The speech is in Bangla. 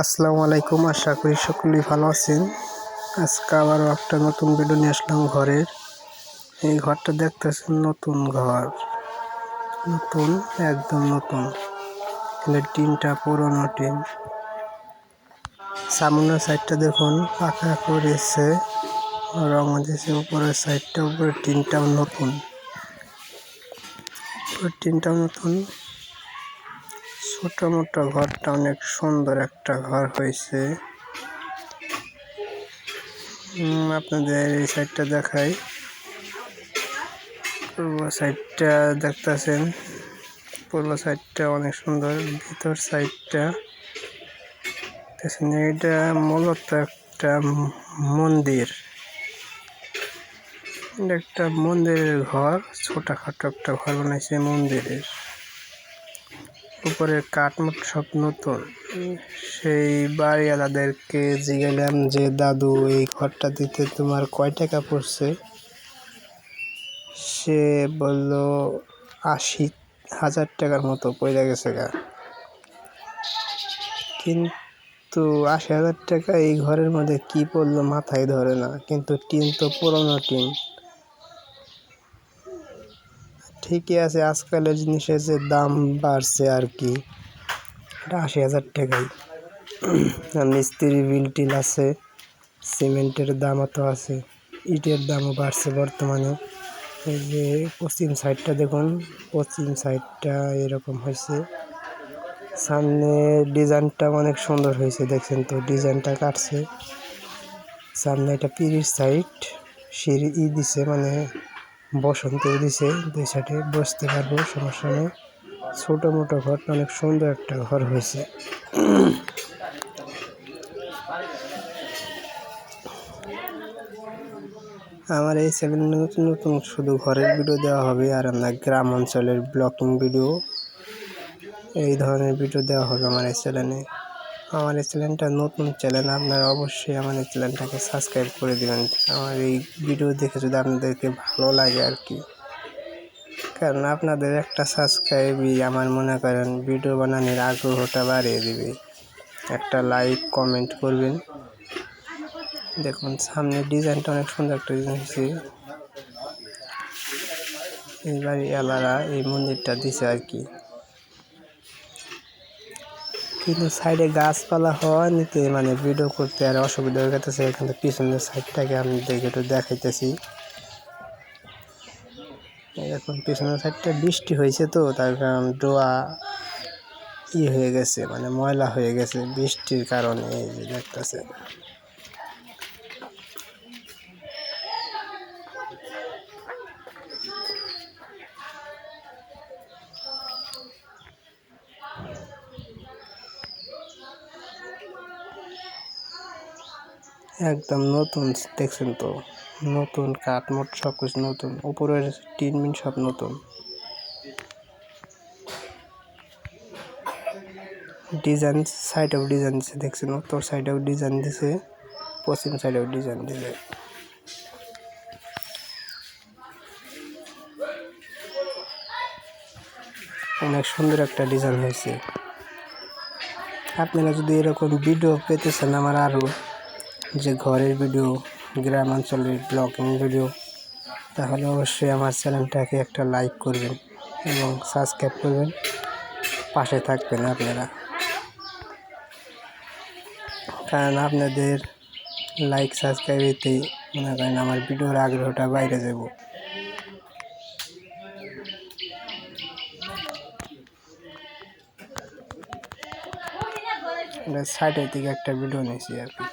আসসালামু আলাইকুম, আশা করি সকলেই ভালো আছেন। আজকে আবারও একটা নতুন ভিডিও নিয়ে আসলাম ঘরের। এই ঘরটা দেখতেছেন, নতুন ঘর, নতুন, একদম নতুন। এখানে টিনটা পুরোনো টিন। সামনের সাইডটা দেখুন পাকা করেছে, রং দিয়েছে। উপরের সাইডটা, উপরের টিনটাও নতুন, উপরের টিনটাও নতুন। ছোট মোটো ঘরটা অনেক সুন্দর একটা ঘর হয়েছে। আপনাদের এই সাইডটা দেখাই। পূর্ব সাইডটা দেখতেছেন, পূর্ব সাইডটা অনেক সুন্দর। ভিতর সাইডটা দেখছেন, এটা মূলত একটা মন্দির। একটা মন্দিরের ঘর, ছোটখাটো একটা ঘর বানাইছে মন্দিরের। উপরে কাঠমুট সব নতুন। সেই বাড়িওয়ালাদেরকে জিজ্ঞাসলাম যে, দাদু এই ঘরটা দিতে তোমার কয় টাকা পড়ছে? সে বলল 80,000 টাকার মতো পড়ে গেছে গা। কিন্তু 80,000 টাকা এই ঘরের মধ্যে কি পড়লো মাথায় ধরে না। কিন্তু টিন তো পুরোনো টিন। ঠিকই আছে, আজকালের জিনিসের যে দাম বাড়ছে আর কি। এটা 80,000 টাকাই। মিস্ত্রি বিল টিল আছে, সিমেন্টের দামও তো আছে, ইটের দামও বাড়ছে বর্তমানে। এই যে পশ্চিম সাইডটা দেখুন, পশ্চিম সাইডটা এরকম হয়েছে। সামনে ডিজাইনটা অনেক সুন্দর হয়েছে, দেখছেন তো ডিজাইনটা কাটছে। সামনে এটা পিড়ির সাইড, সিঁড়ি দিছে, মানে বসন্ত দিছে। দুই সাইডে বসতে পারবো, সমস্যা নেই। ছোটো মোটো ঘর, অনেক সুন্দর একটা ঘর হয়েছে। আমার এই চ্যানেলে নতুন নতুন শুধু ঘরের ভিডিও দেওয়া হবে, আর আপনার গ্রাম অঞ্চলের ব্লগিং ভিডিও, এই ধরনের ভিডিও দেওয়া হবে আমার এই চ্যানেলে। আমার এই চ্যানেলটা নতুন চ্যানেল, আপনারা অবশ্যই আমার এই চ্যানেলটাকে সাবস্ক্রাইব করে দেবেন। আমার এই ভিডিও দেখে যদি আপনাদেরকে ভালো লাগে আর কি, কারণ আপনাদের একটা সাবস্ক্রাইবই আমার মনে করেন ভিডিও বানানোর আগ্রহটা বাড়িয়ে দিবে। একটা লাইক কমেন্ট করবেন। দেখুন সামনে ডিজাইনটা অনেক সুন্দর একটা ডিজাইন হয়েছে। এই বাড়িওয়ালারা এই মন্দিরটা দিছে আর কি। কিন্তু সাইডে গাছপালা হওয়া নিতে মানে ভিডিও করতে আর অসুবিধা হয়ে গেছে। এখানে পিছনের সাইডটাকে আমি দেখে একটু দেখাইতেছি। এখন পিছনের সাইডটা বৃষ্টি হয়েছে তো, তার কারণ ডোয়া হয়ে গেছে, মানে ময়লা হয়ে গেছে বৃষ্টির কারণে। এই যে দেখতেছে, একদম নতুন, দেখছেন তো নতুন কাঠমোট সব কিছু নতুন। উপরের টিন মিন সব নতুন। ডিজাইন সাইডেও ডিজাইন দিছে, দেখছেন উত্তর সাইডেও ডিজাইন দিছে, পশ্চিম সাইডেও ডিজাইন দিছে। অনেক সুন্দর একটা ডিজাইন হয়েছে। আপনারা যদি এরকম ভিডিও পেতে চান আমার আরও, যে ঘরের ভিডিও, গ্রাম অঞ্চলের ব্লগিং ভিডিও, তাহলে অবশ্যই আমার চ্যানেলটাকে একটা লাইক করবেন এবং সাবস্ক্রাইব করবেন, পাশে থাকবেন আপনারা। কারণ আপনাদের লাইক সাবস্ক্রাইবেতেই মনে করেন আমার ভিডিওর আগ্রহটা বাইরে যাব। সাইডের দিকে একটা ভিডিও নিয়েছি আর কি।